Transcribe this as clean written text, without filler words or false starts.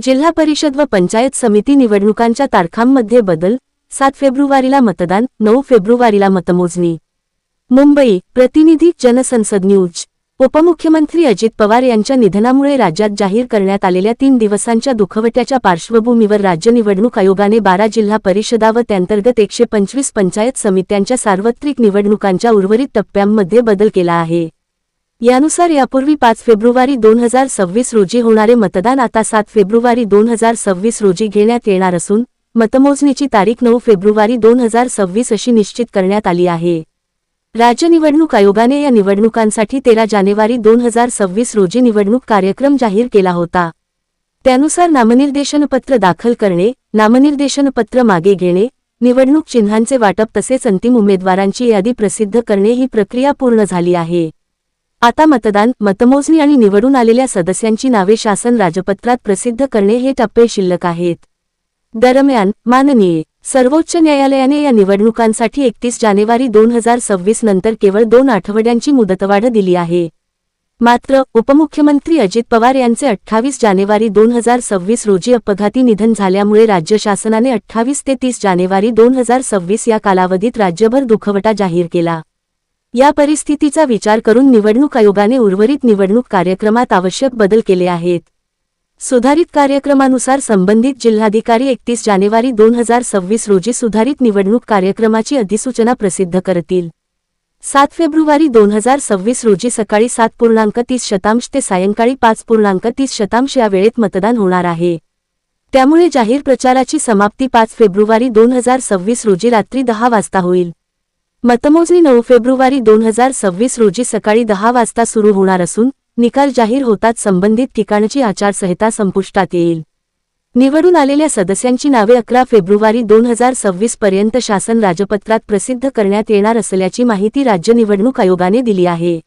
जिल्हा परिषद व पंचायत समिती निवडणुकांच्या तारखांमध्ये बदल, 7 फेब्रुवारीला मतदान, 9 फेब्रुवारीला मतमोजणी. मुंबई, प्रतिनिधी जनसंसद न्यूज. उपमुख्यमंत्री अजित पवार यांच्या निधनामुळे राज्यात जाहीर करण्यात आलेल्या 3 दिवसांच्या दुखवट्याच्या पार्श्वभूमीवर राज्य निवडणूक आयोगाने 12 जिल्हा परिषदा व त्यांतर्गत 125 पंचायत समित्यांच्या सार्वत्रिक निवडणुकांच्या उर्वरित टप्प्यांमध्ये बदल केला आहे. यानुसार यापूर्वी 5 फेब्रुवारी 2026 रोजी होणारे मतदान आता 7 फेब्रुवारी 2026 रोजी घेण्यात येणार असून मतमोजणीची तारीख 9 फेब्रुवारी 2026 अशी निश्चित करण्यात आली आहे. राज्य निवडणूक आयोगाने या निवडणुकांसाठी 13 जानेवारी 2026 रोजी निवडणूक कार्यक्रम जाहीर केला होता. त्यानुसार नामनिर्देशनपत्र दाखल करणे, नामनिर्देशनपत्र मागे घेणे, निवडणूक चिन्हांचे वाटप तसेच अंतिम उमेदवारांची यादी प्रसिद्ध करणे ही प्रक्रिया पूर्ण झाली आहे. आता मतदान, मतमोजणी आणि निवडून आलेल्या सदस्यांची नावे शासन राजपत्रात प्रसिद्ध करणे हे टप्पे शिल्लक आहेत. दरम्यान, माननीय सर्वोच्च न्यायालयाने या निवडणुकांसाठी 31 जानेवारी 2026 नंतर केवळ 2 आठवड्यांची मुदतवाढ दिली आहे. मात्र, उपमुख्यमंत्री अजित पवार यांचे 28 जानेवारी 2026 रोजी अपघाती निधन झाल्यामुळे राज्य शासनाने 28 ते 30 जानेवारी 2026 या कालावधीत राज्यभर दुखवटा जाहीर केला. या परिस्थितीचा विचार करून निवडणूक आयोगाने उर्वरित निवडणूक कार्यक्रमात आवश्यक बदल केले आहेत. सुधारित कार्यक्रमानुसार संबंधित जिल्हाधिकारी 31 जानेवारी 2026 रोजी सुधारित निवडणूक कार्यक्रमाची अधिसूचना प्रसिद्ध करतील. 7 फेब्रुवारी 2026 रोजी सकाळी 7:30 ते सायंकाळी 5:30 या वेळेत मतदान होणार आहे. त्यामुळे जाहीर प्रचाराची समाप्ती 5 फेब्रुवारी 2026 रोजी रात्री 10 वाजता होईल. मतमोजणी 9 फेब्रुवारी 2026 रोजी सकाळी 10 वाजता सुरू होणार असून निकाल जाहीर होताच संबंधित ठिकाणची आचारसंहिता संपुष्टात येईल. निवडून आलेल्या सदस्यांची नावे 11 फेब्रुवारी 2026 पर्यंत शासन राजपत्रात प्रसिद्ध करण्यात येणार असल्याची माहिती राज्य निवडणूक आयोगाने दिली आहे.